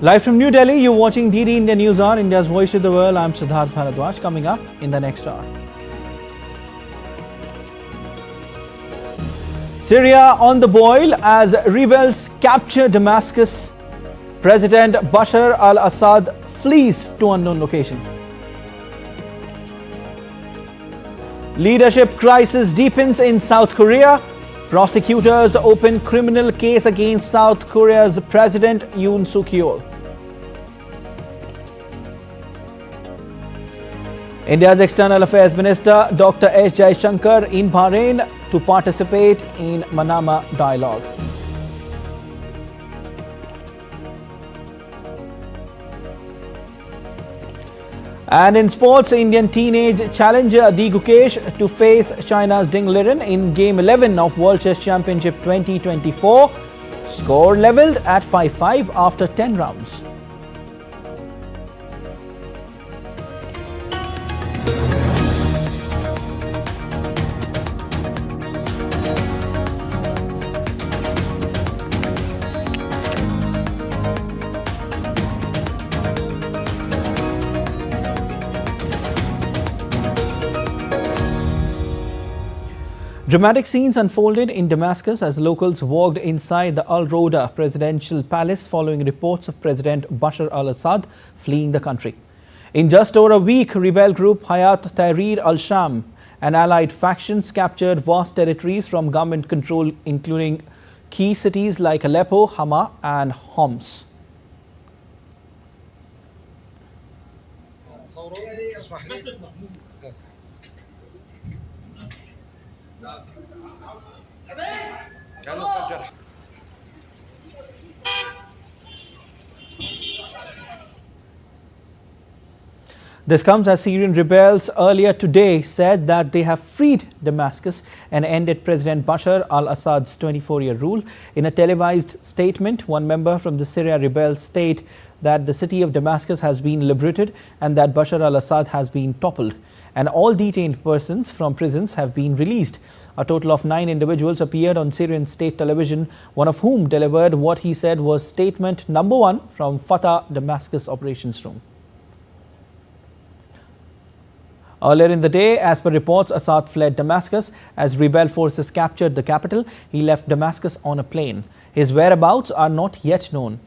Live from New Delhi, you're watching DD India NewsHour, India's voice to the world. I'm Siddharth Bharadwaj. Coming up in the next hour. Syria on the boil as rebels capture Damascus. President Bashar al-Assad flees to unknown location. Leadership crisis deepens in South Korea. Prosecutors open criminal case against South Korea's President Yoon Suk-yeol. India's External Affairs Minister Dr. Jaishankar in Bahrain to participate in Manama Dialogue. And in sports, Indian teenage challenger D. Gukesh to face China's Ding Liren in Game 11 of World Chess Championship 2024. Score levelled at 5-5 after 10 rounds. Dramatic scenes unfolded in Damascus as locals walked inside the Al-Rouda presidential palace following reports of President Bashar al-Assad fleeing the country. In just over a week, rebel group Hayat Tahrir al-Sham and allied factions captured vast territories from government control, including key cities like Aleppo, Hama and Homs. This comes as Syrian rebels earlier today said that they have freed Damascus and ended President Bashar al-Assad's 24-year rule. In a televised statement, one member from the Syria rebels state that the city of Damascus has been liberated and that Bashar al-Assad has been toppled, and all detained persons from prisons have been released. A total of 9 individuals appeared on Syrian state television, one of whom delivered what he said was statement number 1 from Fatah Damascus operations room. Earlier in the day, as per reports, Assad fled Damascus as rebel forces captured the capital. He left Damascus on a plane. His whereabouts are not yet known.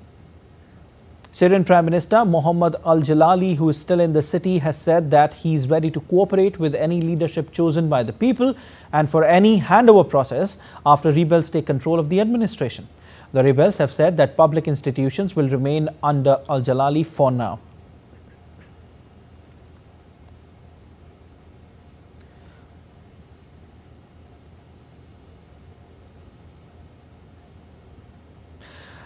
Syrian Prime Minister Mohammed al-Jalali, who is still in the city, has said that he is ready to cooperate with any leadership chosen by the people and for any handover process after rebels take control of the administration. The rebels have said that public institutions will remain under al-Jalali for now.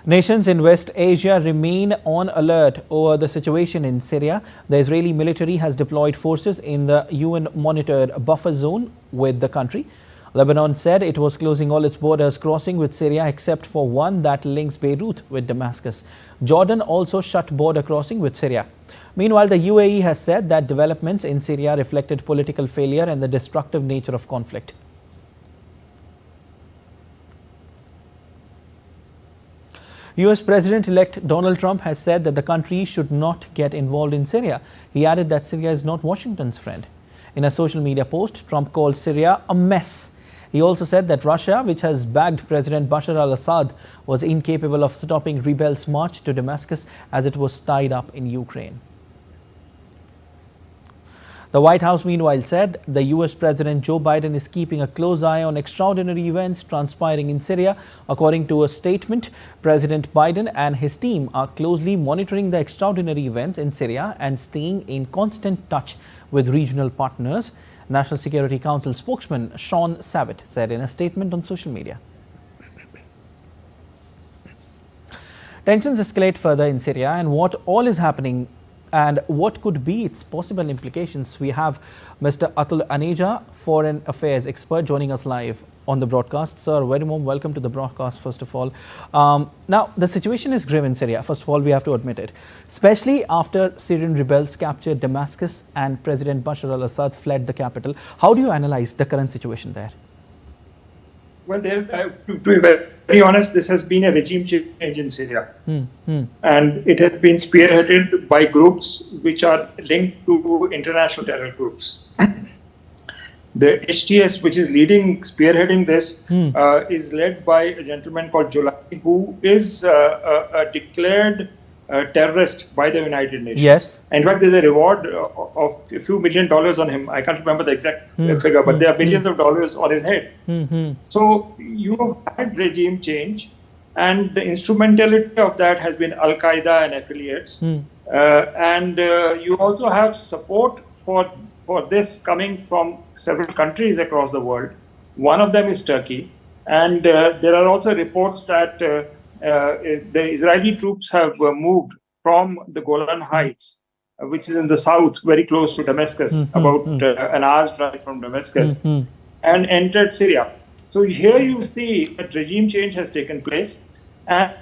Nations in West Asia remain on alert over the situation in Syria. The Israeli military has deployed forces in the UN-monitored buffer zone with the country. Lebanon said it was closing all its borders crossing with Syria except for one that links Beirut with Damascus. Jordan also shut border crossing with Syria. Meanwhile, the UAE has said that developments in Syria reflected political failure and the destructive nature of conflict. US President-elect Donald Trump has said that the country should not get involved in Syria. He added that Syria is not Washington's friend. In a social media post, Trump called Syria a mess. He also said that Russia, which has backed President Bashar al-Assad, was incapable of stopping rebels' march to Damascus as it was tied up in Ukraine. The White House, meanwhile, said the US President Joe Biden is keeping a close eye on extraordinary events transpiring in Syria. According to a statement, President Biden and his team are closely monitoring the extraordinary events in Syria and staying in constant touch with regional partners. National Security Council spokesman Sean Savit said in a statement on social media. Tensions escalate further in Syria, and what all is happening and what could be its possible implications. We have Mr. Atul Aneja, Foreign Affairs expert, joining us live on the broadcast. Sir, very warm welcome to the broadcast, first of all. Now, the situation is grim in Syria. First of all, we have to admit it, especially after Syrian rebels captured Damascus and President Bashar al-Assad fled the capital. How do you analyze the current situation there? Well, to be very honest, this has been a regime change in Syria. And it has been spearheaded by groups which are linked to international terror groups. The HTS, which is spearheading this, is led by a gentleman called Julai, who is a declared terrorist by the United Nations. Yes. In fact, there's a reward of a few $1 million on him. I can't remember the exact figure, but there are billions of dollars on his head. So you had regime change, and the instrumentality of that has been Al Qaeda and affiliates. And you also have support for this coming from several countries across the world. One of them is Turkey. And there are also reports that the Israeli troops have moved from the Golan Heights, which is in the south, very close to Damascus, about an hour's drive from Damascus, and entered Syria. So here you see that regime change has taken place, and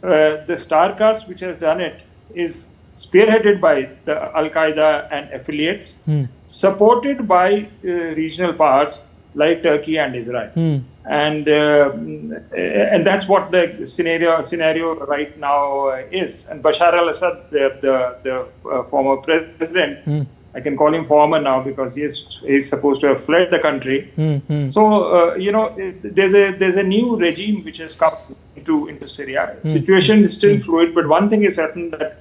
the star cast which has done it is spearheaded by the Al Qaeda and affiliates, supported by regional powers like Turkey and Israel. And that's what the scenario right now is. And Bashar al-Assad, the former president, I can call him former now because he's supposed to have fled the country. So there's a new regime which has come into Syria. Situation is still fluid, but one thing is certain, that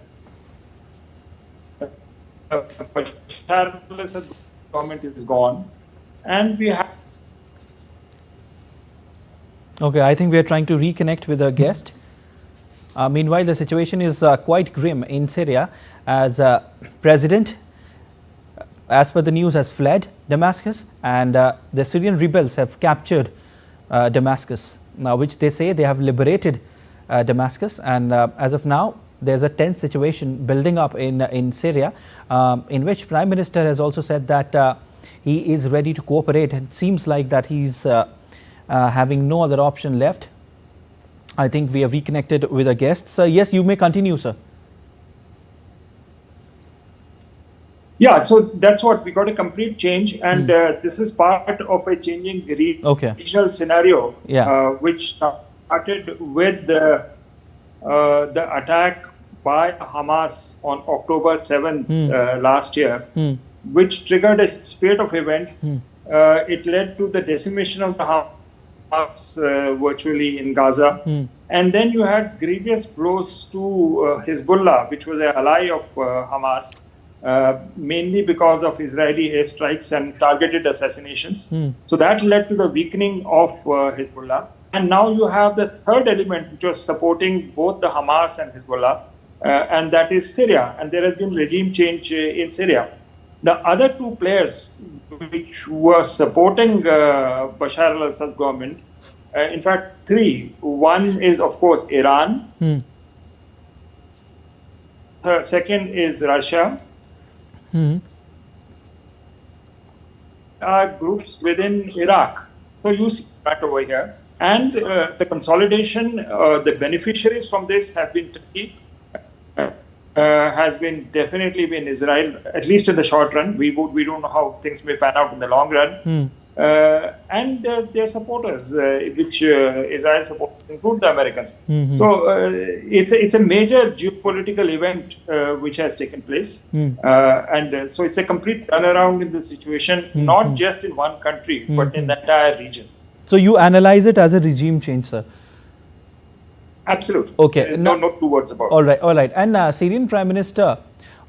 Bashar al-Assad's government is gone, and we have. Okay, I think we are trying to reconnect with our guest. Meanwhile, the situation is quite grim in Syria, as President, as per the news, has fled Damascus, and the Syrian rebels have captured Damascus, which they say they have liberated Damascus. And as of now, there's a tense situation building up in Syria, in which Prime Minister has also said that he is ready to cooperate, and it seems like that he's having no other option left. I think we have reconnected with a guest. So yes, you may continue, sir. Yeah, so that's what we got, a complete change, and this is part of a changing regional scenario, which started with the attack by Hamas on October 7th last year, which triggered a spate of events. It led to the decimation of the Hamas virtually in Gaza. And then you had grievous blows to Hezbollah, which was an ally of Hamas, mainly because of Israeli airstrikes and targeted assassinations. So that led to the weakening of Hezbollah. And now you have the third element, which was supporting both the Hamas and Hezbollah, and that is Syria. And there has been regime change in Syria. The other two players which were supporting Bashar al-Assad's government, in fact, three. One is, of course, Iran. The second is Russia. Groups within Iraq. So you see that over here. And the consolidation, the beneficiaries from this have been Turkey, has been definitely been Israel, at least in the short run. We don't know how things may pan out in the long run. And their supporters, which Israel supports, include the Americans. So it's a major geopolitical event which has taken place. And so it's a complete turnaround in the situation, not just in one country, but in the entire region. So you analyze it as a regime change, sir? Absolutely. Okay. No two words about it. All right. And Syrian Prime Minister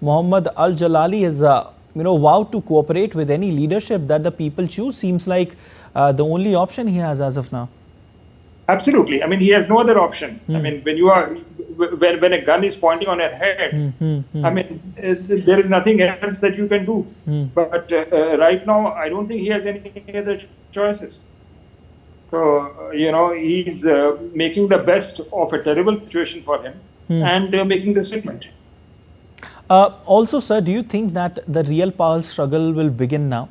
Mohammed al-Jalali has vowed to cooperate with any leadership that the people choose. Seems like the only option he has as of now. Absolutely. I mean, he has no other option. I mean, when a gun is pointing on your head, I mean, there is nothing else that you can do. But right now, I don't think he has any other choices. So, he's making the best of a terrible situation for him and making the statement. Also, sir, do you think that the real power struggle will begin now,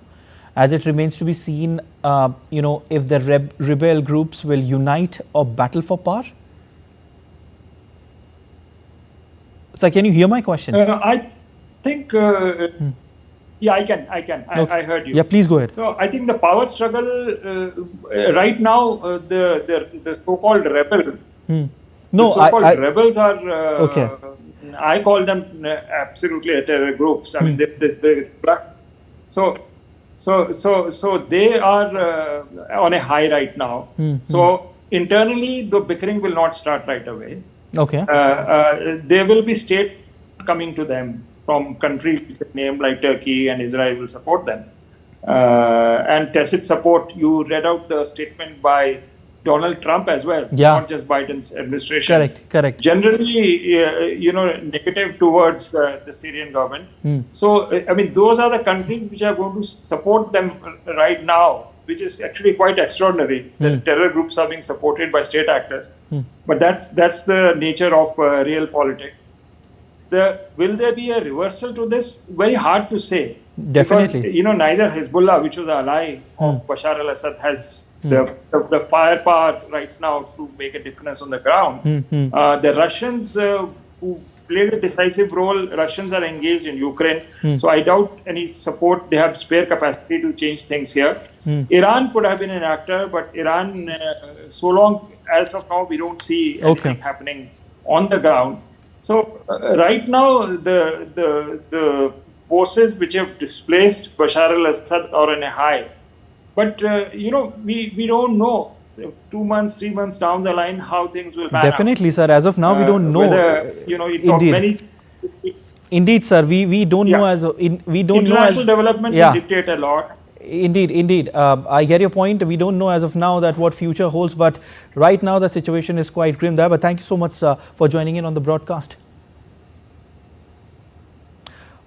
as it remains to be seen, if the rebel groups will unite or battle for power? Sir, can you hear my question? I think Yeah, I can. Okay. I heard you. Yeah, please go ahead. So I think the power struggle right now, the so-called rebels. No, the so-called rebels are. Okay. I call them absolutely terror groups. I mean, so they are on a high right now. So internally, the bickering will not start right away. Okay. There will be state coming to them from countries named like Turkey and Israel will support them. And tacit support, you read out the statement by Donald Trump as well, not just Biden's administration. Correct. Generally, negative towards the Syrian government. So, I mean, those are the countries which are going to support them right now, which is actually quite extraordinary. The terror groups are being supported by state actors. But that's the nature of real politics. Will there be a reversal to this? Very hard to say. Definitely. Because, neither Hezbollah, which was an ally of Bashar al-Assad, has the firepower right now to make a difference on the ground. The Russians who played a decisive role, Russians are engaged in Ukraine. So I doubt any support. They have spare capacity to change things here. Iran could have been an actor, but Iran, so long as of now, we don't see anything happening on the ground. So right now, the forces which have displaced Bashar al-Assad are on a high. But, we don't know 2 months, 3 months down the line how things will pan Definitely, sir. As of now, we don't know. Whether, Indeed, sir. We don't know as we don't know as international developments dictate a lot. Indeed. I get your point. We don't know as of now that what future holds, but right now the situation is quite grim there. But thank you so much for joining in on the broadcast.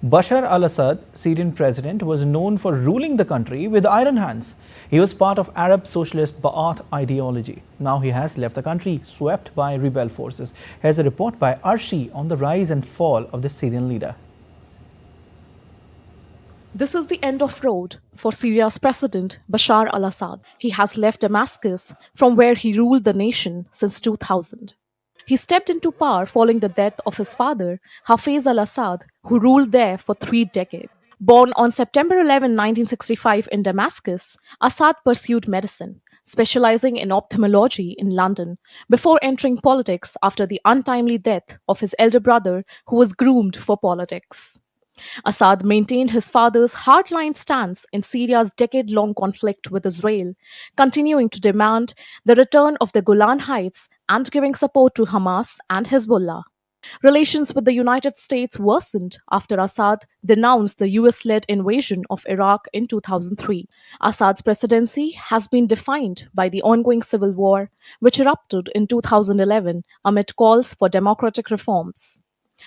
Bashar al-Assad, Syrian president, was known for ruling the country with iron hands. He was part of Arab socialist Ba'ath ideology. Now he has left the country, swept by rebel forces. Here's a report by Arshi on the rise and fall of the Syrian leader. This is the end of road for Syria's president, Bashar al-Assad. He has left Damascus, from where he ruled the nation since 2000. He stepped into power following the death of his father, Hafez al-Assad, who ruled there for 3 decades. Born on September 11, 1965 in Damascus, Assad pursued medicine, specializing in ophthalmology in London, before entering politics after the untimely death of his elder brother, who was groomed for politics. Assad maintained his father's hardline stance in Syria's decade-long conflict with Israel, continuing to demand the return of the Golan Heights and giving support to Hamas and Hezbollah. Relations with the United States worsened after Assad denounced the US-led invasion of Iraq in 2003. Assad's presidency has been defined by the ongoing civil war, which erupted in 2011 amid calls for democratic reforms.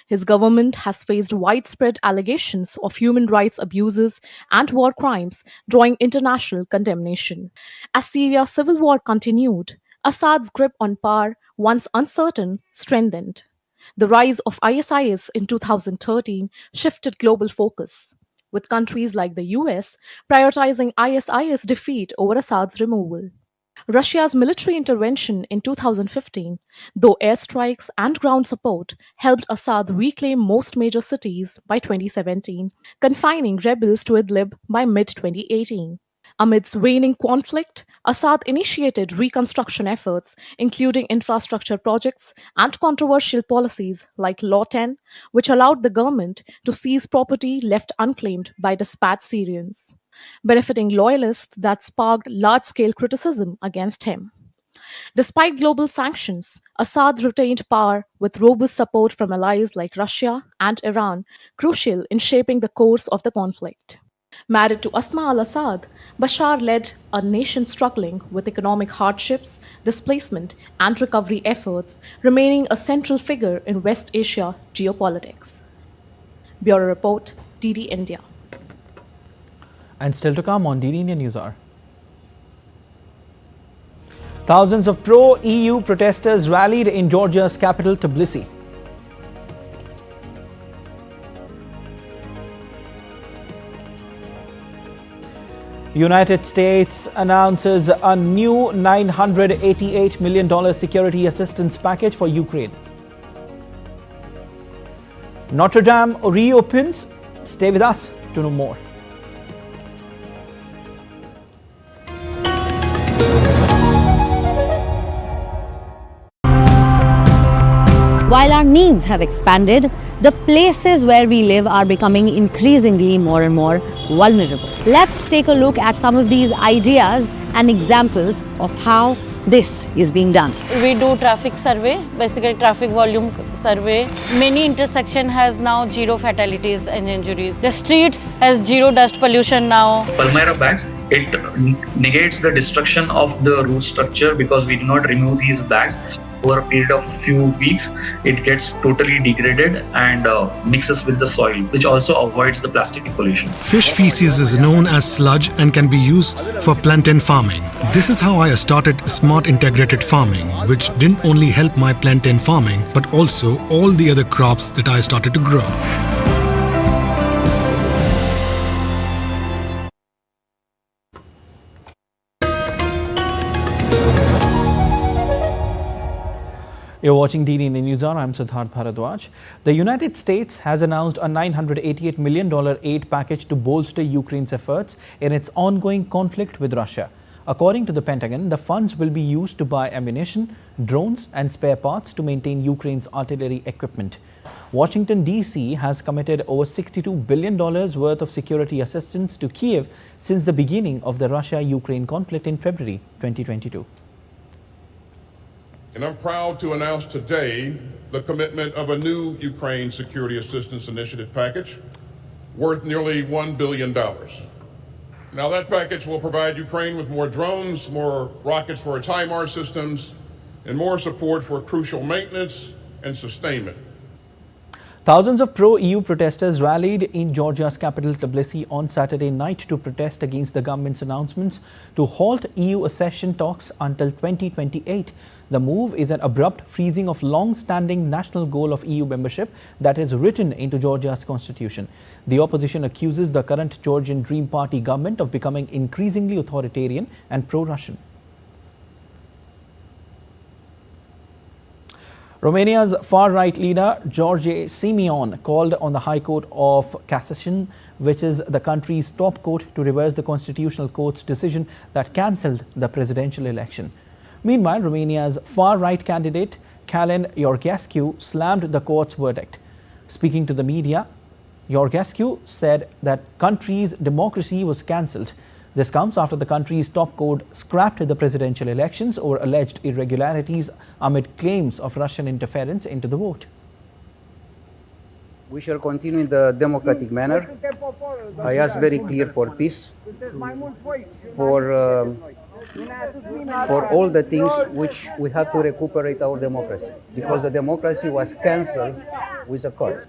His government has faced widespread allegations of human rights abuses and war crimes, drawing international condemnation. As Syria's civil war continued, Assad's grip on power, once uncertain, strengthened. The rise of ISIS in 2013 shifted global focus, with countries like the US prioritizing ISIS defeat over Assad's removal. Russia's military intervention in 2015, though airstrikes and ground support helped Assad reclaim most major cities by 2017, confining rebels to Idlib by mid-2018. Amidst waning conflict, Assad initiated reconstruction efforts, including infrastructure projects and controversial policies like Law 10, which allowed the government to seize property left unclaimed by dispatched Syrians, benefiting loyalists that sparked large-scale criticism against him. Despite global sanctions, Assad retained power with robust support from allies like Russia and Iran, crucial in shaping the course of the conflict. Married to Asma al-Assad, Bashar led a nation struggling with economic hardships, displacement, and recovery efforts, remaining a central figure in West Asia geopolitics. Bureau Report, DD India. And still to come on DD India NewsHour. Thousands of pro-EU protesters rallied in Georgia's capital Tbilisi. United States announces a new $988 million security assistance package for Ukraine. Notre Dame reopens. Stay with us to know more. While our needs have expanded, the places where we live are becoming increasingly more and more vulnerable. Let's take a look at some of these ideas and examples of how this is being done. We do traffic survey, basically traffic volume survey. Many intersection has now zero fatalities and injuries. The streets has zero dust pollution now. Palmyra bags, it negates the destruction of the root structure because we do not remove these bags. Over a period of a few weeks, it gets totally degraded and mixes with the soil, which also avoids the plastic pollution. Fish feces is known as sludge and can be used for plantain farming. This is how I started smart integrated farming, which didn't only help my plantain farming, but also all the other crops that I started to grow. You're watching DD NewsHour. I'm Prasar Bharati. The United States has announced a $988 million aid package to bolster Ukraine's efforts in its ongoing conflict with Russia. According to the Pentagon, the funds will be used to buy ammunition, drones and spare parts to maintain Ukraine's artillery equipment. Washington, D.C. has committed over $62 billion worth of security assistance to Kiev since the beginning of the Russia-Ukraine conflict in February 2022. And I'm proud to announce today the commitment of a new Ukraine Security Assistance Initiative package worth nearly $1 billion. Now that package will provide Ukraine with more drones, more rockets for its HIMARS systems, and more support for crucial maintenance and sustainment. Thousands of pro-EU protesters rallied in Georgia's capital Tbilisi on Saturday night to protest against the government's announcements to halt EU accession talks until 2028. The move is an abrupt freezing of long-standing national goal of EU membership that is written into Georgia's constitution. The opposition accuses the current Georgian Dream Party government of becoming increasingly authoritarian and pro-Russian. Romania's far-right leader, George Simeon, called on the High Court of Cassation, which is the country's top court, to reverse the Constitutional Court's decision that cancelled the presidential election. Meanwhile, Romania's far-right candidate, Călin Iorgescu, slammed the court's verdict. Speaking to the media, Iorgescu said that country's democracy was cancelled. This comes after the country's top court scrapped the presidential elections over alleged irregularities amid claims of Russian interference into the vote. We shall continue in the democratic manner. I ask very clear for peace, for all the things which we have to recuperate our democracy, because the democracy was cancelled with a court.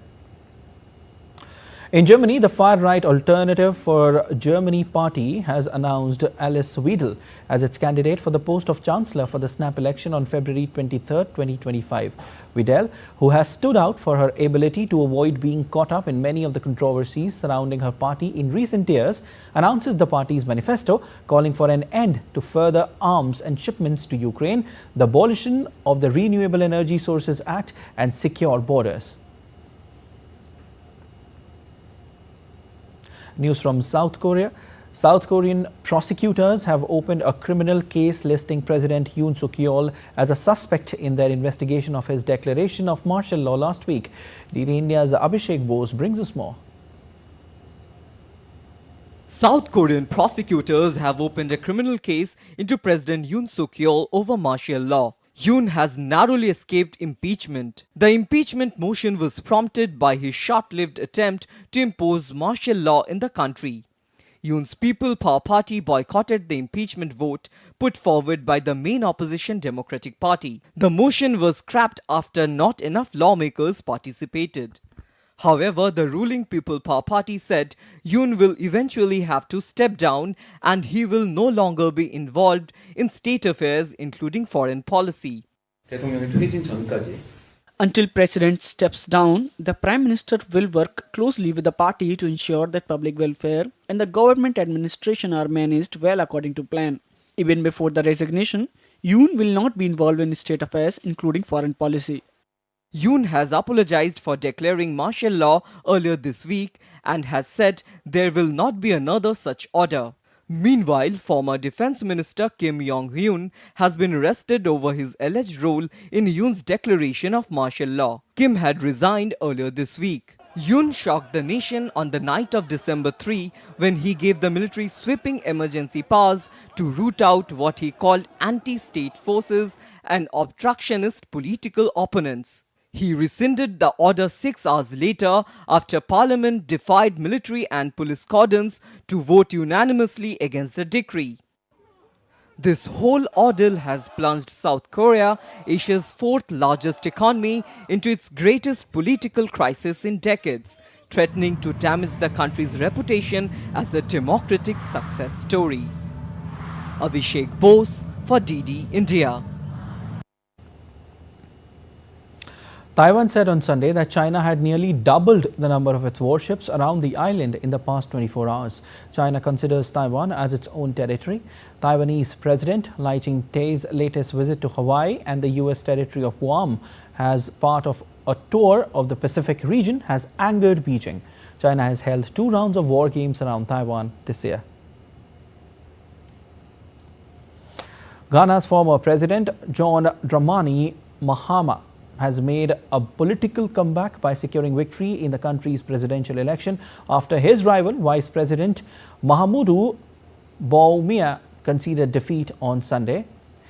In Germany, the far-right Alternative for Germany party has announced Alice Weidel as its candidate for the post of Chancellor for the snap election on February 23, 2025. Weidel, who has stood out for her ability to avoid being caught up in many of the controversies surrounding her party in recent years, announces the party's manifesto calling for an end to further arms and shipments to Ukraine, the abolition of the Renewable Energy Sources Act and secure borders. News from South Korea. South Korean prosecutors have opened a criminal case listing President Yoon Suk-yeol as a suspect in their investigation of his declaration of martial law last week. DD India's Abhishek Bose brings us more. South Korean prosecutors have opened a criminal case into President Yoon Suk-yeol over martial law. Yoon has narrowly escaped impeachment. The impeachment motion was prompted by his short-lived attempt to impose martial law in the country. Yoon's People Power Party boycotted the impeachment vote put forward by the main opposition Democratic Party. The motion was scrapped after not enough lawmakers participated. However, the ruling People Power Party said Yoon will eventually have to step down and he will no longer be involved in state affairs, including foreign policy. Until President steps down, the Prime Minister will work closely with the party to ensure that public welfare and the government administration are managed well according to plan. Even before the resignation, Yoon will not be involved in state affairs, including foreign policy. Yoon has apologized for declaring martial law earlier this week and has said there will not be another such order. Meanwhile, former Defense Minister Kim Jong-hyun has been arrested over his alleged role in Yoon's declaration of martial law. Kim had resigned earlier this week. Yoon shocked the nation on the night of December 3 when he gave the military sweeping emergency powers to root out what he called anti-state forces and obstructionist political opponents. He rescinded the order 6 hours later after Parliament defied military and police cordons to vote unanimously against the decree. This whole ordeal has plunged South Korea, Asia's fourth largest economy, into its greatest political crisis in decades, threatening to damage the country's reputation as a democratic success story. Abhishek Bose for DD India. Taiwan said on Sunday that China had nearly doubled the number of its warships around the island in the past 24 hours. China considers Taiwan as its own territory. Taiwanese President Lai Ching-te's latest visit to Hawaii and the U.S. territory of Guam as part of a tour of the Pacific region has angered Beijing. China has held 2 rounds of war games around Taiwan this year. Ghana's former President John Dramani Mahama has made a political comeback by securing victory in the country's presidential election after his rival, Vice President Mahamudu Bawumia, conceded defeat on Sunday.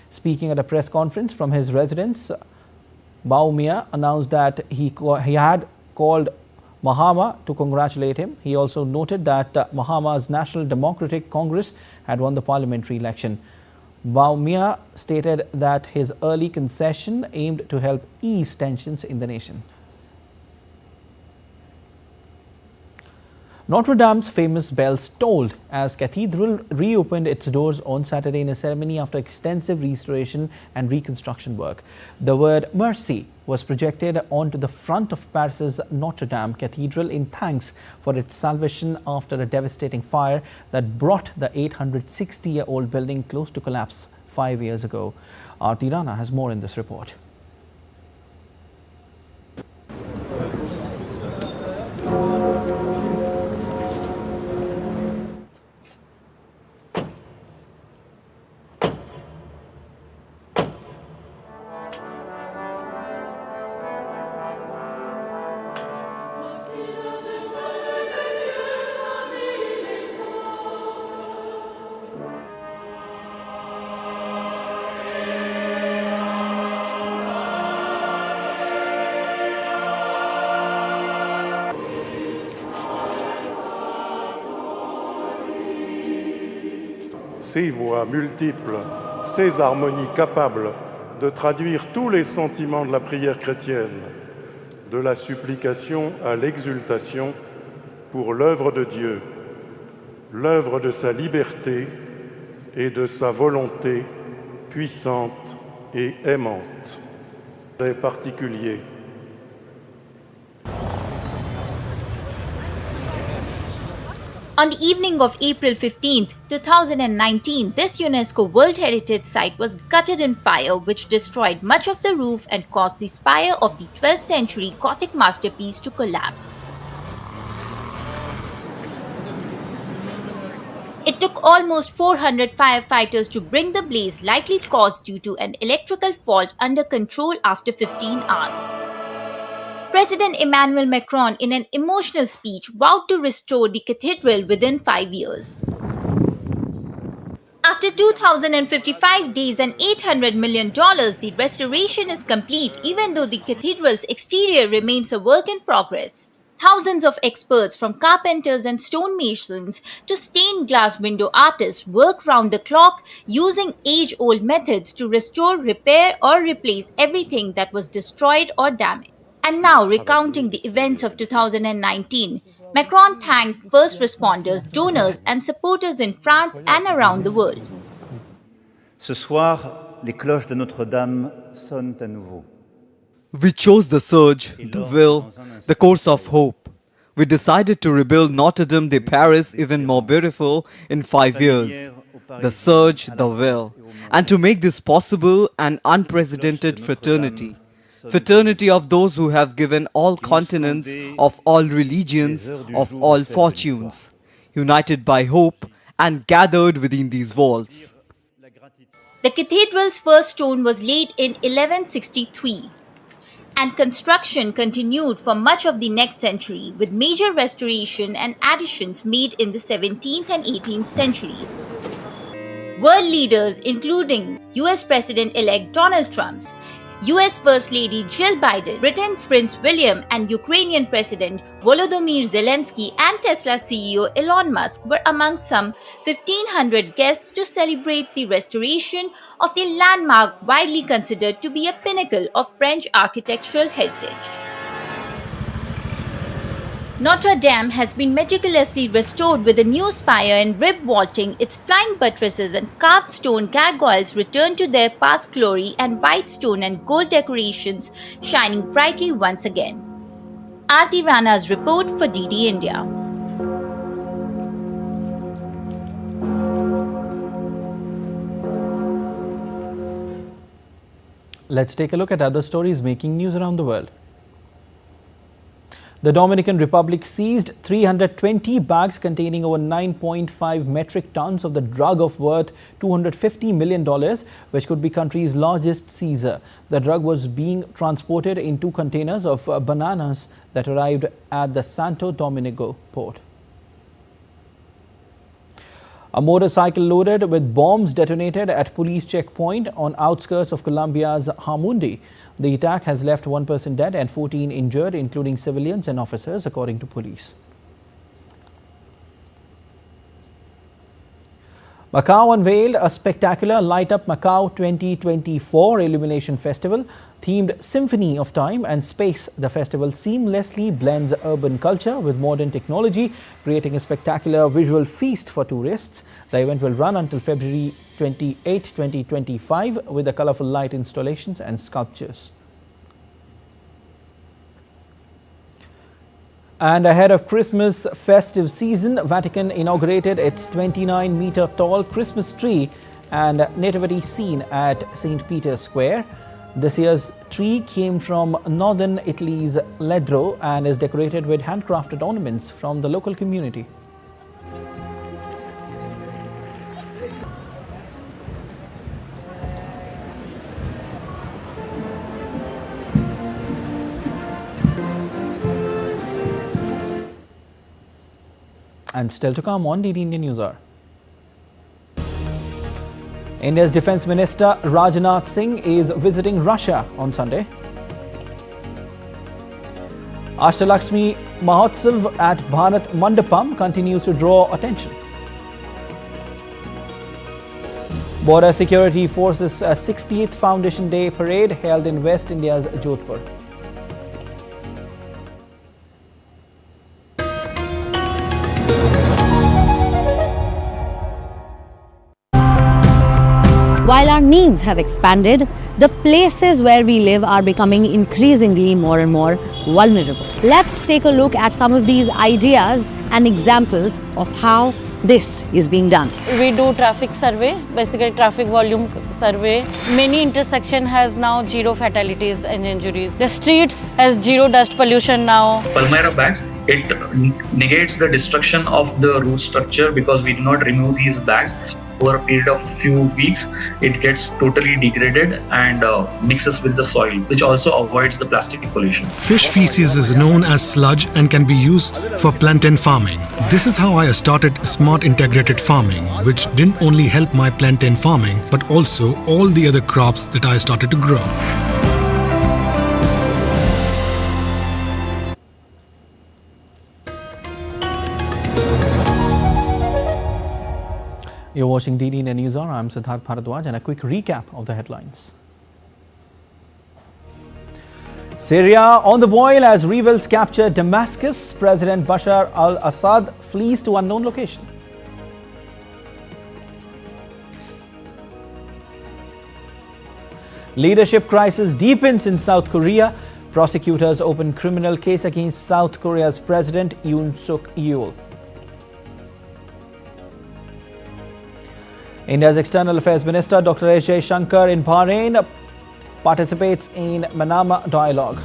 Speaking at a press conference from his residence, Bawumia announced that he had called Mahama to congratulate him. He also noted that Mahama's National Democratic Congress had won the parliamentary election. Bawumia stated that his early concession aimed to help ease tensions in the nation. Notre Dame's famous bells tolled as cathedral reopened its doors on Saturday in a ceremony after extensive restoration and reconstruction work. The word mercy was projected onto the front of Paris's Notre Dame Cathedral in thanks for its salvation after a devastating fire that brought the 860-year-old building close to collapse 5 years ago. Aarti Rana has more in this report. Ces voix multiples, ces harmonies capables de traduire tous les sentiments de la prière chrétienne, de la supplication à l'exultation pour l'œuvre de Dieu, l'œuvre de sa liberté et de sa volonté puissante et aimante. Très particulier. On the evening of April 15, 2019, this UNESCO World Heritage Site was gutted in fire, which destroyed much of the roof and caused the spire of the 12th century Gothic masterpiece to collapse. It took almost 400 firefighters to bring the blaze likely caused due to an electrical fault under control after 15 hours. President Emmanuel Macron, in an emotional speech, vowed to restore the cathedral within 5 years. After 2,055 days and $800 million, the restoration is complete, even though the cathedral's exterior remains a work in progress. Thousands of experts, from carpenters and stonemasons to stained glass window artists, work round the clock using age-old methods to restore, repair, or replace everything that was destroyed or damaged. And now, recounting the events of 2019, Macron thanked first responders, donors and supporters in France and around the world. Ce soir, les cloches de Notre-Dame sonnent à nouveau. We chose the surge, the will, the course of hope. We decided to rebuild Notre Dame de Paris even more beautiful in 5 years. The surge, the will. And to make this possible, an unprecedented fraternity. Fraternity of those who have given all continents, of all religions, of all fortunes, united by hope and gathered within these walls. The cathedral's first stone was laid in 1163, and construction continued for much of the next century, with major restoration and additions made in the 17th and 18th century. World leaders, including US President-elect Donald Trump, US First Lady Jill Biden, Britain's Prince William, and Ukrainian President Volodymyr Zelensky and Tesla CEO Elon Musk were among some 1,500 guests to celebrate the restoration of the landmark widely considered to be a pinnacle of French architectural heritage. Notre Dame has been meticulously restored with a new spire and rib vaulting. Its flying buttresses and carved stone gargoyles return to their past glory, and white stone and gold decorations shining brightly once again. Aarti Rana's report for DD India. Let's take a look at other stories making news around the world. The Dominican Republic seized 320 bags containing over 9.5 metric tons of the drug of worth $250 million, which could be country's largest seizure. The drug was being transported in 2 containers of bananas that arrived at the Santo Domingo port. A motorcycle loaded with bombs detonated at police checkpoint on outskirts of Colombia's Hamundi. The attack has left 1 person dead and 14 injured, including civilians and officers, according to police. Macau unveiled a spectacular Light Up Macau 2024 Illumination Festival themed Symphony of Time and Space. The festival seamlessly blends urban culture with modern technology, creating a spectacular visual feast for tourists. The event will run until February 28, 2025 with the colorful light installations and sculptures. And ahead of Christmas festive season, Vatican inaugurated its 29-meter-tall Christmas tree and nativity scene at St. Peter's Square. This year's tree came from northern Italy's Ledro and is decorated with handcrafted ornaments from the local community. And still to come on DD Indian NewsHour. India's Defence Minister Rajnath Singh is visiting Russia on Sunday. Ashtalakshmi Mahotsav at Bharat Mandapam continues to draw attention. Border Security Forces' 60th Foundation Day parade held in West India's Jodhpur. While our needs have expanded, the places where we live are becoming increasingly more and more vulnerable. Let's take a look at some of these ideas and examples of how this is being done. We do traffic survey, basically traffic volume survey. Many intersection has now 0 fatalities and injuries. The streets has 0 dust pollution now. Palmyra bags, it negates the destruction of the root structure because we do not remove these bags. Over a period of few weeks, it gets totally degraded and mixes with the soil, which also avoids the plastic pollution. Fish feces is known as sludge and can be used for plantain farming. This is how I started smart integrated farming, which didn't only help my plantain farming, but also all the other crops that I started to grow. You're watching DD Indian NewsHour. I'm Siddharth Bharadwaj, and a quick recap of the headlines. Syria on the boil as rebels capture Damascus. President Bashar al-Assad flees to unknown location. Leadership crisis deepens in South Korea. Prosecutors open criminal case against South Korea's President Yoon Suk Yeol. India's External Affairs Minister Dr. Jaishankar in Bahrain participates in Manama Dialogue.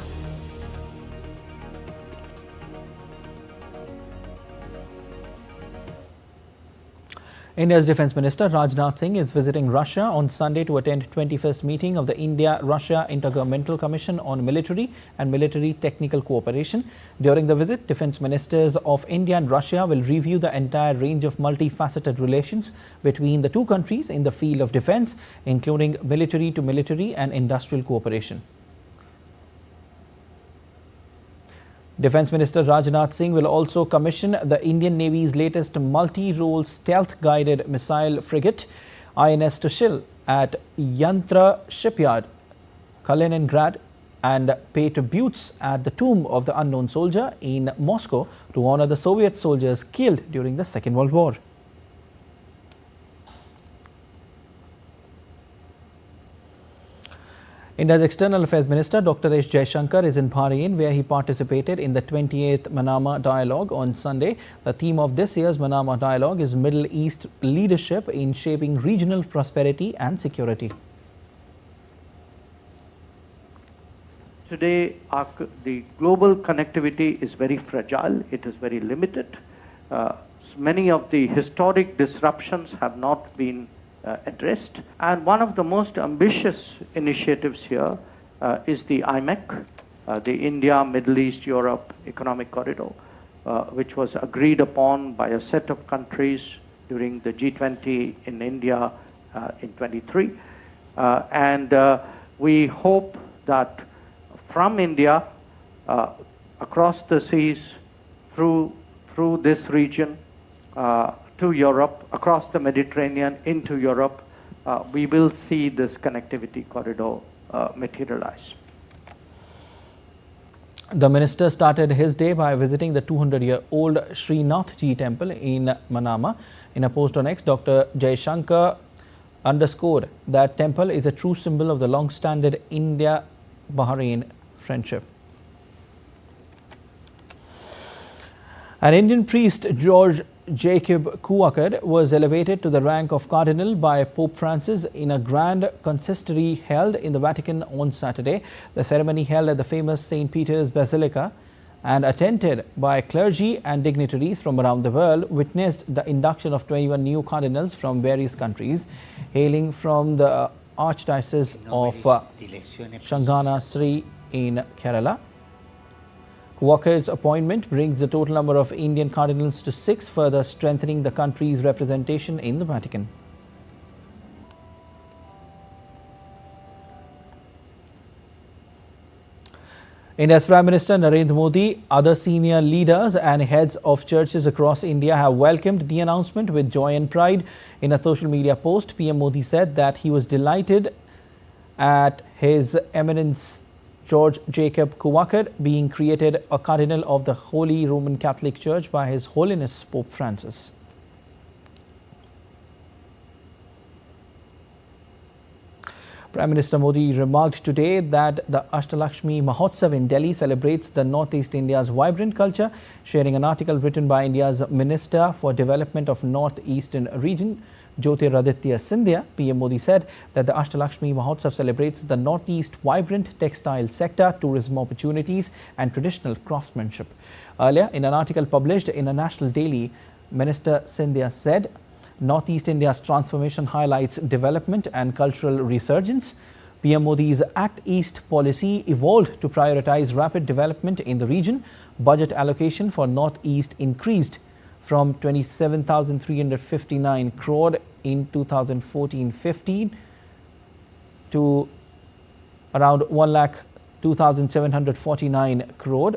India's Defence Minister Rajnath Singh is visiting Russia on Sunday to attend 21st meeting of the India-Russia Intergovernmental Commission on Military and Military Technical Cooperation. During the visit, Defence Ministers of India and Russia will review the entire range of multifaceted relations between the two countries in the field of defence, including military-to-military and industrial cooperation. Defence Minister Rajnath Singh will also commission the Indian Navy's latest multi-role stealth-guided missile frigate INS Tushil at Yantra Shipyard, Kaliningrad, and pay tributes at the Tomb of the Unknown Soldier in Moscow to honour the Soviet soldiers killed during the Second World War. India's External Affairs Minister Dr. Jaishankar is in Bahrain, where he participated in the 28th Manama Dialogue on Sunday. The theme of this year's Manama Dialogue is Middle East leadership in shaping regional prosperity and security. Today, the global connectivity is very fragile. It is very limited. Many of the historic disruptions have not been addressed. And one of the most ambitious initiatives here is the IMEC, the India, Middle East, Europe Economic Corridor, which was agreed upon by a set of countries during the G20 in India in 23. And we hope that from India, across the seas, through this region, to Europe, across the Mediterranean, into Europe, we will see this connectivity corridor materialize. The minister started his day by visiting the 200-year-old Srinathji temple in Manama. In a post on X, Dr. Jaishankar underscored that temple is a true symbol of the long-standing India-Bahrain friendship. An Indian priest, George Jacob Kuwakad, was elevated to the rank of cardinal by Pope Francis in a grand consistory held in the Vatican on Saturday. The ceremony, held at the famous St. Peter's Basilica and attended by clergy and dignitaries from around the world, witnessed the induction of 21 new cardinals from various countries, hailing from the Archdiocese of Shangana Sri in Kerala. Kuwakad's appointment brings the total number of Indian cardinals to 6, further strengthening the country's representation in the Vatican. India's Prime Minister Narendra Modi, other senior leaders and heads of churches across India have welcomed the announcement with joy and pride. In a social media post, PM Modi said that he was delighted at His Eminence George Jacob Kuwakad being created a Cardinal of the Holy Roman Catholic Church by His Holiness Pope Francis. Prime Minister Modi remarked today that the Ashtalakshmi Mahotsav in Delhi celebrates the Northeast India's vibrant culture. Sharing an article written by India's Minister for Development of Northeastern Region, Jyotiraditya Scindia, PM Modi said that the Ashtalakshmi Mahotsav celebrates the Northeast vibrant textile sector, tourism opportunities and traditional craftsmanship. Earlier, in an article published in a national daily, Minister Scindia said, Northeast India's transformation highlights development and cultural resurgence. PM Modi's Act East policy evolved to prioritize rapid development in the region. Budget allocation for Northeast increased from 27,359 crore in 2014-15 to around 1,02,749 crore.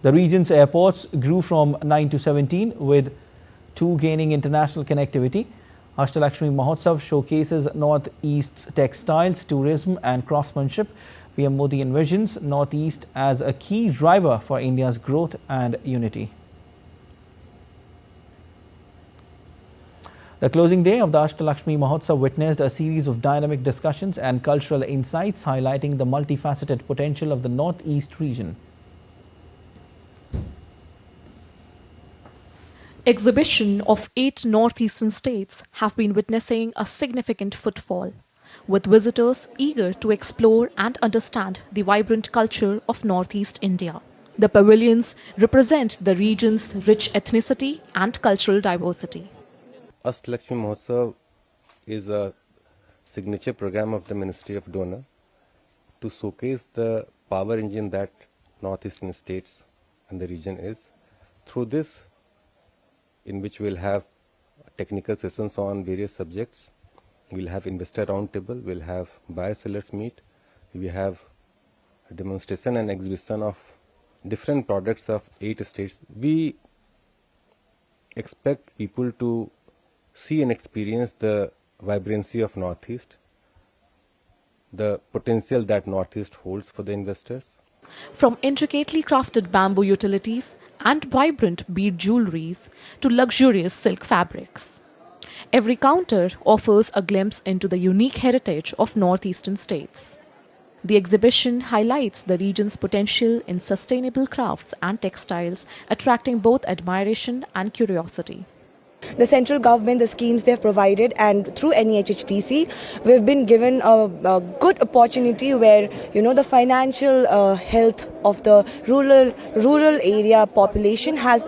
The region's airports grew from 9 to 17, with 2 gaining international connectivity. Ashtalakshmi Mahotsav showcases Northeast's textiles, tourism and craftsmanship. PM Modi envisions Northeast as a key driver for India's growth and unity. The closing day of the Ashtalakshmi Mahotsav witnessed a series of dynamic discussions and cultural insights highlighting the multifaceted potential of the Northeast region. Exhibition of 8 northeastern states have been witnessing a significant footfall, with visitors eager to explore and understand the vibrant culture of Northeast India. The pavilions represent the region's rich ethnicity and cultural diversity. Ashtalakshmi Mahotsav is a signature program of the Ministry of Donor to showcase the power engine that northeastern states and the region is. Through this, in which we'll have technical sessions on various subjects, we'll have investor roundtable, we'll have buyer-sellers meet, we have a demonstration and exhibition of different products of 8 states. We expect people to see and experience the vibrancy of Northeast, the potential that Northeast holds for the investors. From intricately crafted bamboo utilities and vibrant bead jewelries to luxurious silk fabrics, every counter offers a glimpse into the unique heritage of northeastern states. The exhibition highlights the region's potential in sustainable crafts and textiles, attracting both admiration and curiosity. The central government, the schemes they've provided, and through NEHHTC, we've been given a good opportunity where, the financial health of the rural area population has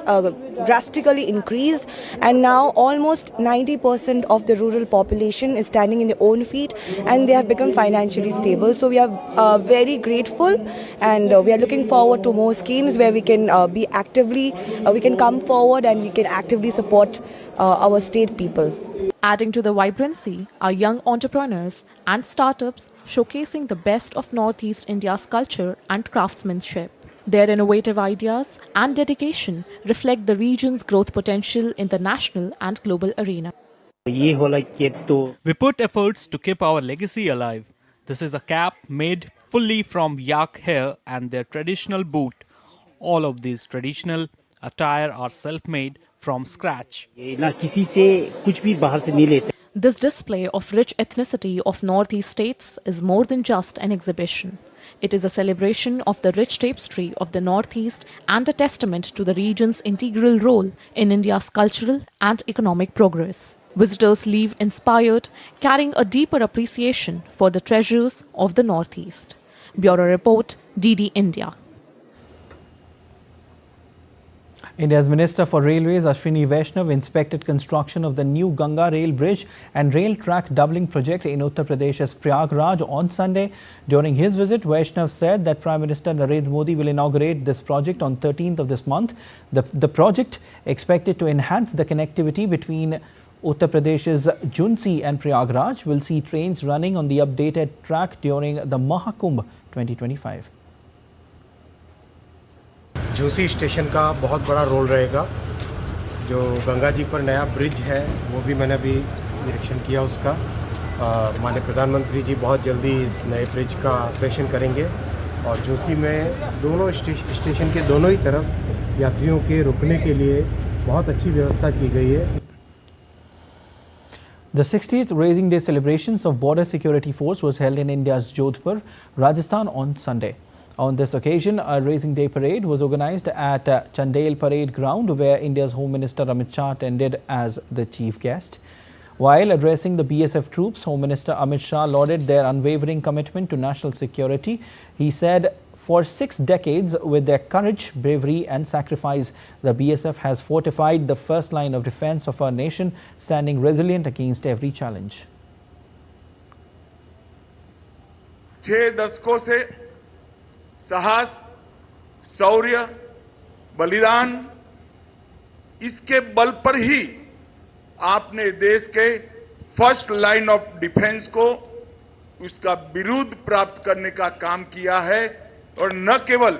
drastically increased, and now almost 90% of the rural population is standing in their own feet and they have become financially stable. So we are very grateful, and we are looking forward to more schemes where we can we can come forward and we can actively support our state people. Adding to the vibrancy are young entrepreneurs and startups showcasing the best of Northeast India's culture and craftsmanship. Their innovative ideas and dedication reflect the region's growth potential in the national and global arena. We put efforts to keep our legacy alive. This is a cap made fully from yak hair and their traditional boot. All of these traditional attire are self-made from scratch. This display of rich ethnicity of Northeast states is more than just an exhibition. It is a celebration of the rich tapestry of the Northeast and a testament to the region's integral role in India's cultural and economic progress. Visitors leave inspired, carrying a deeper appreciation for the treasures of the Northeast. Bureau Report, DD India. India's Minister for Railways Ashwini Vaishnav inspected construction of the new Ganga Rail Bridge and rail track doubling project in Uttar Pradesh's Prayagraj on Sunday. During his visit, Vaishnav said that Prime Minister Narendra Modi will inaugurate this project on 13th of this month. The project, expected to enhance the connectivity between Uttar Pradesh's Jhansi and Prayagraj, will see trains running on the updated track during the Mahakumbh 2025. Jhusi station का बहुत बड़ा role रहेगा। जो गंगा जी पर नया bridge है वो भी मैंने अभी निरीक्षण किया उसका। माननीय प्रधानमंत्री जी बहुत जल्दी इस नए ब्रिज का ऑपरेशन करेंगे और झूसी में दोनों स्टेशन के दोनों ही तरफ यात्रियों के रुकने के लिए बहुत अच्छी व्यवस्था की गई है। The 60th Raising Day celebrations of Border Security Force was held in India's Jodhpur, Rajasthan on Sunday. On this occasion, a Raising Day parade was organized at Chandel Parade Ground, where India's Home Minister Amit Shah attended as the chief guest. While addressing the BSF troops, Home Minister Amit Shah lauded their unwavering commitment to national security. He said, for 6 decades, with their courage, bravery and sacrifice, the BSF has fortified the first line of defense of our nation, standing resilient against every challenge. 6 दशकों से साहस, शौर्य, बलिदान, इसके बल पर ही आपने देश के फर्स्ट लाइन ऑफ डिफेंस को उसका बिरुद प्राप्त करने का काम किया है और न केवल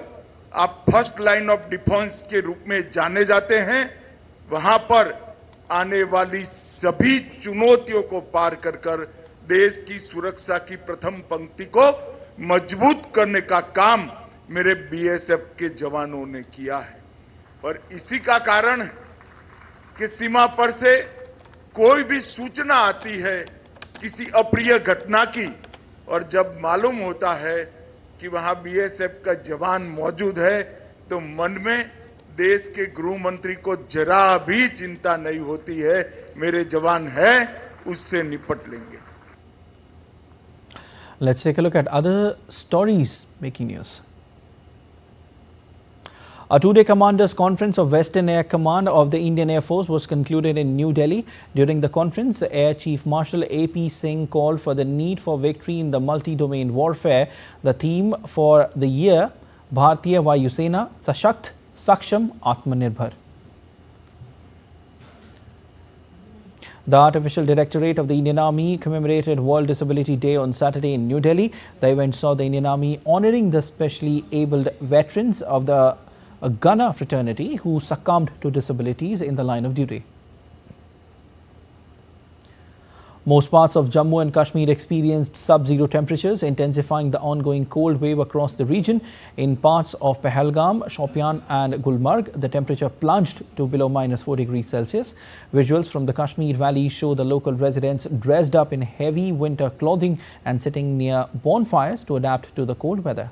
आप फर्स्ट लाइन ऑफ डिफेंस के रूप में जाने जाते हैं, वहां पर आने वाली सभी चुनौतियों को पार कर देश की सुरक्षा की प्रथम पंक्ति को मजबूत करने का काम मेरे बीएसएफ के जवानों ने किया है। और इसी का कारण कि सीमा पर से कोई भी सूचना आती है किसी अप्रिय घटना की, और जब मालूम होता है कि वहां बीएसएफ का जवान मौजूद है, तो मन में देश के गृह मंत्री को जरा भी चिंता नहीं होती है, मेरे जवान है, उससे निपट लेंगे। Let's take a look at other stories making news. A two-day commanders conference of Western Air Command of the Indian Air Force was concluded in New Delhi. During the conference, Air Chief Marshal A.P. Singh called for the need for victory in the multi-domain warfare. The theme for the year, Bharatiya Vayu Sena, Sashakt, Saksham, Atmanirbhar. The Artificial Directorate of the Indian Army commemorated World Disability Day on Saturday in New Delhi. The event saw the Indian Army honouring the specially abled veterans of the Gunner fraternity who succumbed to disabilities in the line of duty. Most parts of Jammu and Kashmir experienced sub-zero temperatures, intensifying the ongoing cold wave across the region. In parts of Pahalgam, Shopian and Gulmarg, the temperature plunged to below -4 degrees Celsius. Visuals from the Kashmir Valley show the local residents dressed up in heavy winter clothing and sitting near bonfires to adapt to the cold weather.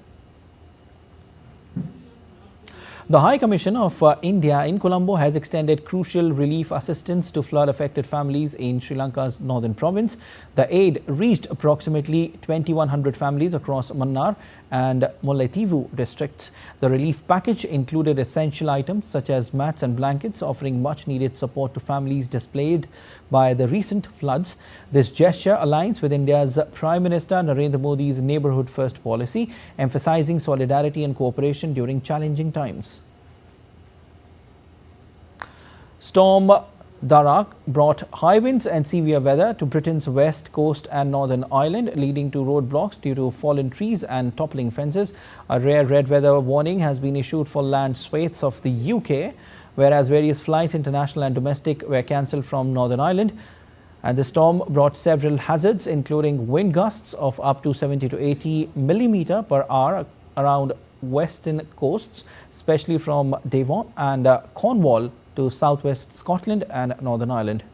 The High Commission of India in Colombo has extended crucial relief assistance to flood-affected families in Sri Lanka's northern province. The aid reached approximately 2,100 families across Mannar and Mullaitivu districts. The relief package included essential items such as mats and blankets, offering much-needed support to families displaced by the recent floods. This gesture aligns with India's Prime Minister Narendra Modi's Neighbourhood First policy, emphasizing solidarity and cooperation during challenging times. Storm Darak brought high winds and severe weather to Britain's west coast and Northern Ireland, leading to roadblocks due to fallen trees and toppling fences. A rare red weather warning has been issued for land swathes of the UK, whereas various flights, international and domestic, were cancelled from Northern Ireland. And the storm brought several hazards, including wind gusts of up to 70 to 80 millimeter per hour around western coasts, especially from Devon and Cornwall to southwest Scotland and Northern Ireland.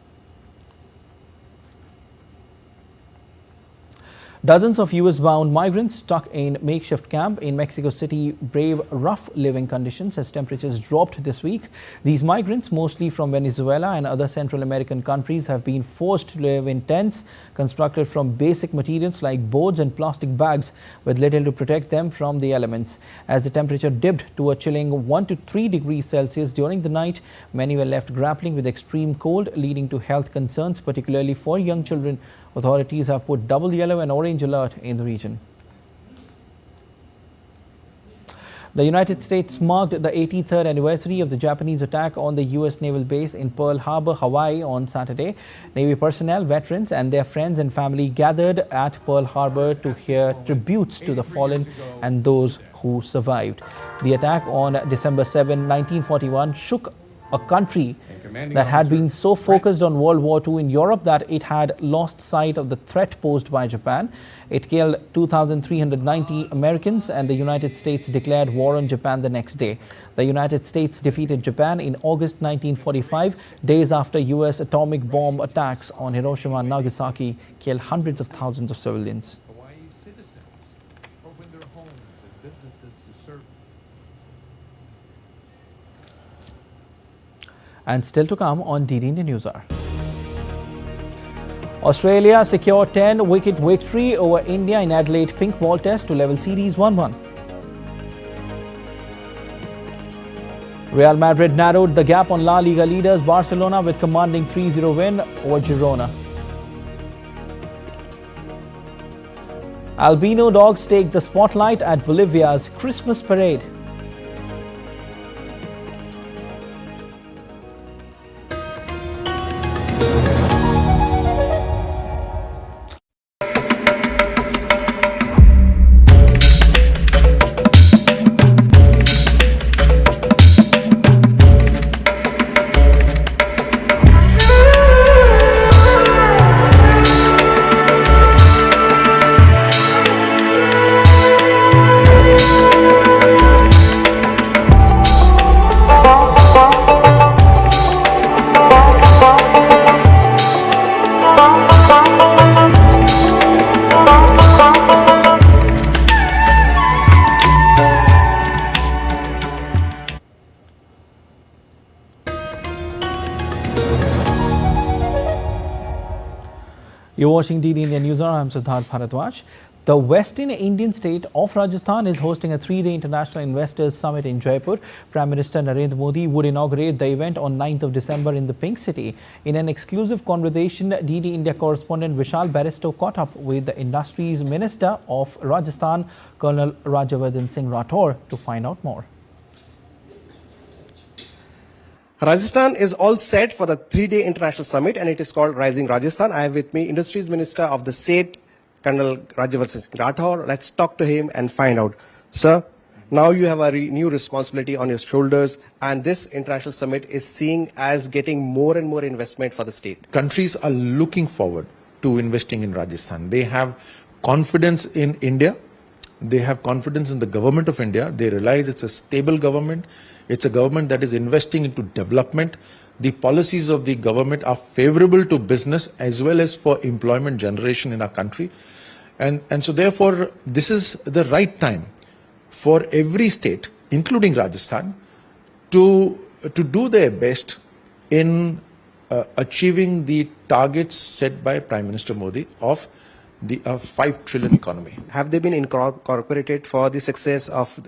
Dozens of US-bound migrants stuck in makeshift camp in Mexico City brave rough living conditions as temperatures dropped this week. These migrants, mostly from Venezuela and other Central American countries, have been forced to live in tents constructed from basic materials like boards and plastic bags with little to protect them from the elements. As the temperature dipped to a chilling 1 to 3 degrees Celsius during the night, many were left grappling with extreme cold, leading to health concerns, particularly for young children. Authorities have put double yellow and orange alert in the region. The United States marked the 83rd anniversary of the Japanese attack on the US naval base in Pearl Harbor, Hawaii on Saturday. Navy personnel, veterans and their friends and family gathered at Pearl Harbor to hear tributes to the fallen and those who survived. The attack on December 7, 1941 shook a country that had been so focused on World War II in Europe that it had lost sight of the threat posed by Japan. It killed 2,390 Americans, and the United States declared war on Japan the next day. The United States defeated Japan in August 1945, days after US atomic bomb attacks on Hiroshima and Nagasaki killed hundreds of thousands of civilians. And still to come on DD Indian NewsHour. Australia secured 10-wicket victory over India in Adelaide pink ball test to level series 1-1. Real Madrid narrowed the gap on La Liga leaders Barcelona with commanding 3-0 win over Girona. Albino dogs take the spotlight at Bolivia's Christmas parade. You're watching DD Indian NewsHour. I'm Siddharth Bharadwaj. The The Western Indian state of Rajasthan is hosting a 3-day International Investors Summit in Jaipur. Prime Minister Narendra Modi would inaugurate the event on 9th of December in the Pink City. In an exclusive conversation, DD India correspondent Vishal Baristo caught up with the Industries Minister of Rajasthan, Colonel Rajyavardhan Singh Rathore, to find out more. Rajasthan is all set for the 3-day international summit, and it is called Rising Rajasthan. I have with me Industries Minister of the state, Colonel Rajyavardhan Singh Rathore. Let's talk to him and find out. Sir, now you have a new responsibility on your shoulders, and this international summit is seen as getting more and more investment for the state. Countries are looking forward to investing in Rajasthan. They have confidence in India. They have confidence in the government of India. They realize it's a stable government. It's a government that is investing into development. The policies of the government are favorable to business as well as for employment generation in our country. And so therefore, this is the right time for every state, including Rajasthan, to do their best in achieving the targets set by Prime Minister Modi of the 5 trillion economy. Have they been incorporated for the success of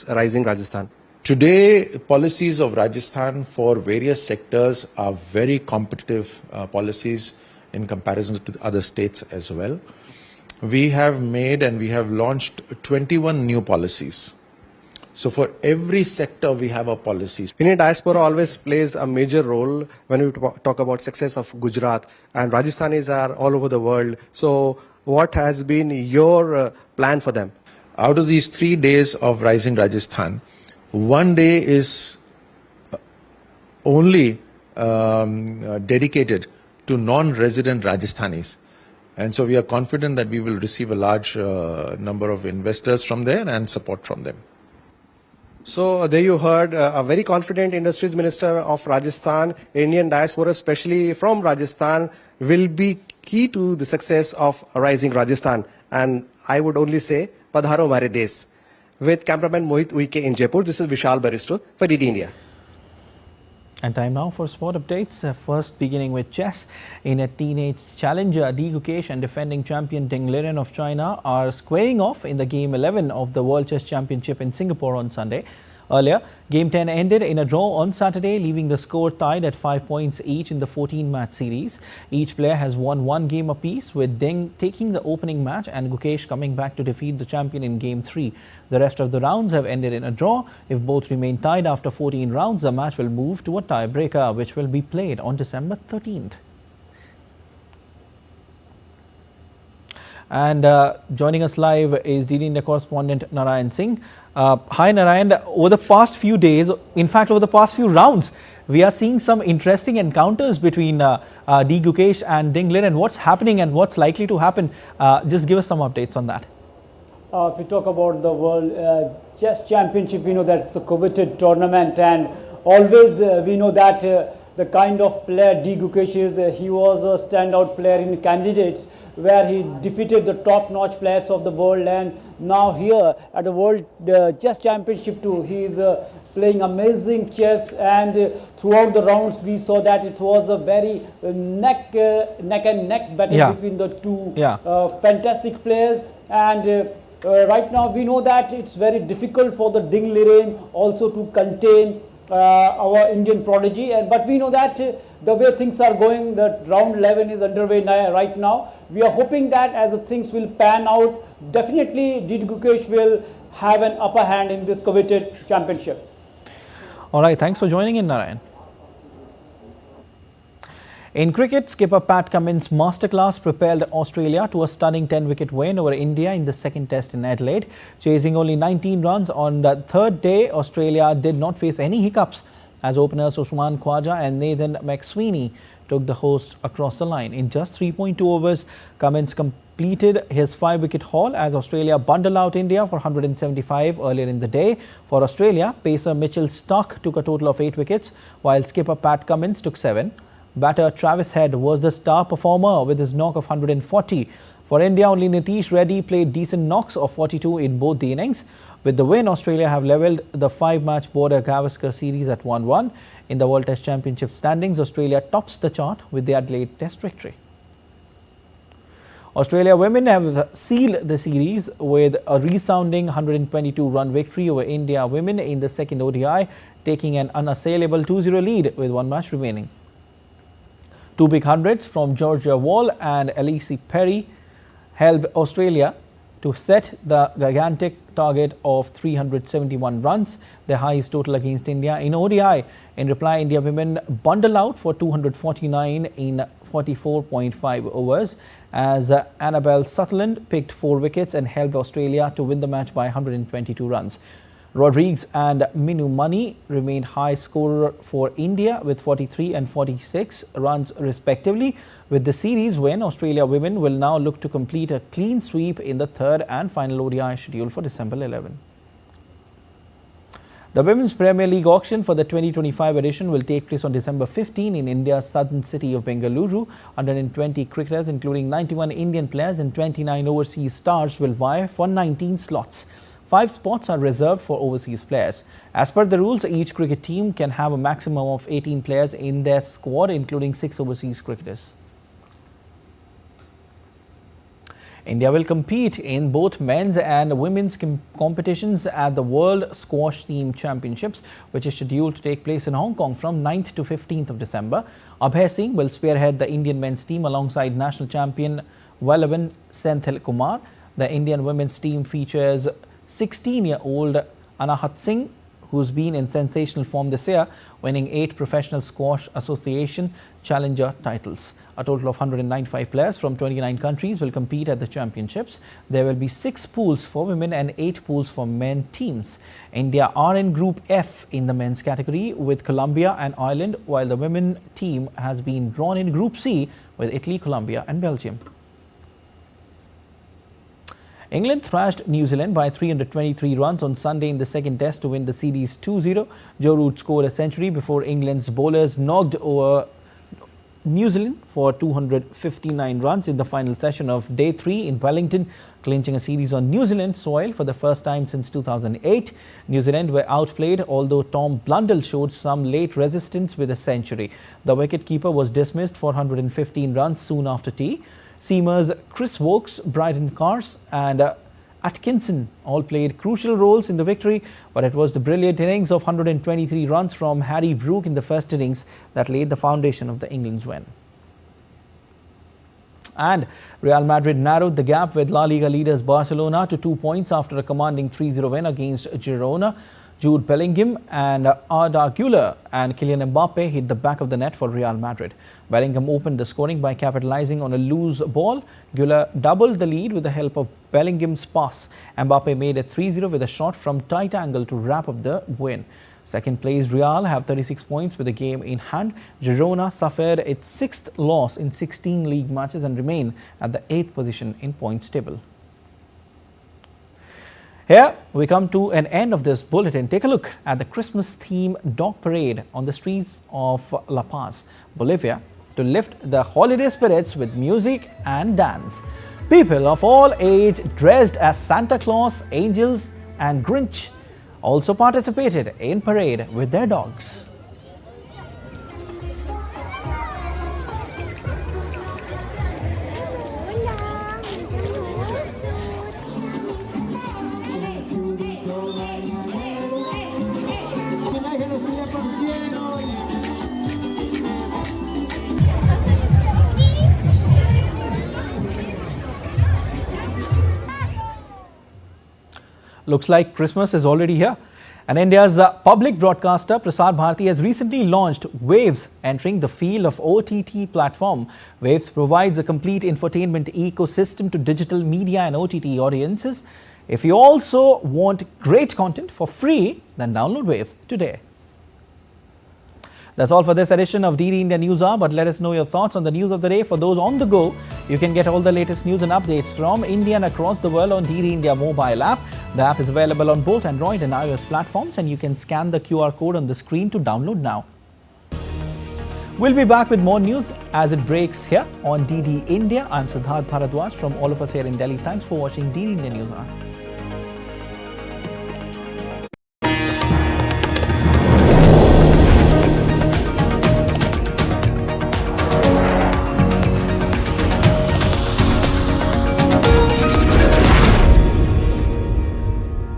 Rising Rajasthan? Today, policies of Rajasthan for various sectors are very competitive policies in comparison to other states as well. We have made and we have launched 21 new policies. So for every sector, we have a policy. Indian diaspora always plays a major role when we talk about success of Gujarat, and Rajasthanis are all over the world. So what has been your plan for them? Out of these 3 days of Rising Rajasthan, 1 day is only dedicated to non-resident Rajasthanis. And so we are confident that we will receive a large number of investors from there and support from them. So there you heard a very confident Industries Minister of Rajasthan. Indian diaspora, especially from Rajasthan, will be key to the success of Rising Rajasthan. And I would only say, Padharo Mare Desh. With cameraman Mohit Uike in Jaipur, this is Vishal Baristo for DD India. And time now for sport updates. First, beginning with chess. In a teenage challenger, D. Gukesh and defending champion Ding Liren of China are squaring off in the Game 11 of the World Chess Championship in Singapore on Sunday. Earlier, Game 10 ended in a draw on Saturday, leaving the score tied at 5 points each in the 14-match series. Each player has won 1 game apiece, with Ding taking the opening match and Gukesh coming back to defeat the champion in Game 3. The rest of the rounds have ended in a draw. If both remain tied after 14 rounds, the match will move to a tiebreaker, which will be played on December 13th. And joining us live is DD India correspondent Narayan Singh. Hi Narayan, over the past few days, in fact over the past few rounds, we are seeing some interesting encounters between D. Gukesh and Ding Liren. What's happening and what's likely to happen? Just give us some updates on that. If we talk about the World Chess Championship, we know that's the coveted tournament, and always we know that the kind of player D. Gukesh is. He was a standout player in candidates, where he defeated the top-notch players of the world, and now here at the World Chess Championship too, he is playing amazing chess, and throughout the rounds we saw that it was a very neck and neck battle between the two fantastic players, and right now we know that it's very difficult for the Ding Liren also to contain our Indian prodigy, but we know that the way things are going, that round 11 is underway right now. We are hoping that as the things will pan out, definitely D. Gukesh will have an upper hand in this coveted championship. All right, thanks for joining in, Narayan. In cricket, skipper Pat Cummins' masterclass propelled Australia to a stunning 10-wicket win over India in the second test in Adelaide. Chasing only 19 runs on the third day, Australia did not face any hiccups as openers Usman Khwaja and Nathan McSweeney took the hosts across the line. In just 3.2 overs, Cummins completed his 5-wicket haul as Australia bundled out India for 175 earlier in the day. For Australia, pacer Mitchell Starc took a total of 8 wickets, while skipper Pat Cummins took 7. Batter Travis Head was the star performer with his knock of 140. For India, only Nitish Reddy played decent knocks of 42 in both the innings. With the win, Australia have levelled the 5-match Border Gavaskar series at 1-1. In the World Test Championship standings, Australia tops the chart with the Adelaide Test victory. Australia women have sealed the series with a resounding 122-run victory over India women in the second ODI, taking an unassailable 2-0 lead with one match remaining. Two big hundreds from Georgia Wall and Elise Perry helped Australia to set the gigantic target of 371 runs, their highest total against India in ODI. In reply, India women bundled out for 249 in 44.5 overs as Annabelle Sutherland picked 4 wickets and helped Australia to win the match by 122 runs. Rodriguez and Minu Mani remained high scorer for India with 43 and 46 runs respectively. With the series win, Australia women will now look to complete a clean sweep in the third and final ODI schedule for December 11. The Women's Premier League auction for the 2025 edition will take place on December 15 in India's southern city of Bengaluru. 120 cricketers, including 91 Indian players and 29 overseas stars, will vie for 19 slots. 5 spots are reserved for overseas players. As per the rules, each cricket team can have a maximum of 18 players in their squad, including 6 overseas cricketers. India will compete in both men's and women's competitions at the World Squash Team Championships, which is scheduled to take place in Hong Kong from 9th to 15th of December. Abhay Singh will spearhead the Indian men's team alongside national champion Vallavan Senthil Kumar. The Indian women's team features 16-year-old Anahat Singh, who's been in sensational form this year, winning 8 Professional Squash Association Challenger titles. A total of 195 players from 29 countries will compete at the championships. There will be 6 pools for women and 8 pools for men teams. India are in Group F in the men's category with Colombia and Ireland, while the women team has been drawn in Group C with Italy, Colombia and Belgium. England thrashed New Zealand by 323 runs on Sunday in the second test to win the series 2-0. Joe Root scored a century before England's bowlers knocked over New Zealand for 259 runs in the final session of Day 3 in Wellington, clinching a series on New Zealand soil for the first time since 2008. New Zealand were outplayed, although Tom Blundell showed some late resistance with a century. The wicketkeeper was dismissed for 115 runs soon after tea. Seamers Chris Wokes, Bryden Cars and Atkinson all played crucial roles in the victory, but it was the brilliant innings of 123 runs from Harry Brook in the first innings that laid the foundation of the England's win. And Real Madrid narrowed the gap with La Liga leaders Barcelona to 2 points after a commanding 3-0 win against Girona. Jude Bellingham and Arda Güler and Kylian Mbappe hit the back of the net for Real Madrid. Bellingham opened the scoring by capitalizing on a loose ball. Güler doubled the lead with the help of Bellingham's pass. Mbappe made it 3-0 with a shot from tight angle to wrap up the win. Second place Real have 36 points with the game in hand. Girona suffered its 6th loss in 16 league matches and remain at the 8th position in points table. Here we come to an end of this bulletin. Take a look at the Christmas theme dog parade on the streets of La Paz, Bolivia, to lift the holiday spirits with music and dance. People of all age dressed as Santa Claus, angels and Grinch also participated in parade with their dogs. Looks like Christmas is already here. And India's public broadcaster Prasar Bharati has recently launched Waves, entering the field of OTT platform. Waves provides a complete infotainment ecosystem to digital media and OTT audiences. If you also want great content for free, then download Waves today. That's all for this edition of DD India News Hour, but let us know your thoughts on the news of the day. For those on the go, you can get all the latest news and updates from India and across the world on DD India mobile app. The app is available on both Android and iOS platforms, and you can scan the QR code on the screen to download now. We'll be back with more news as it breaks here on DD India. I'm Siddharth Bharadwaj from all of us here in Delhi. Thanks for watching DD India News Hour.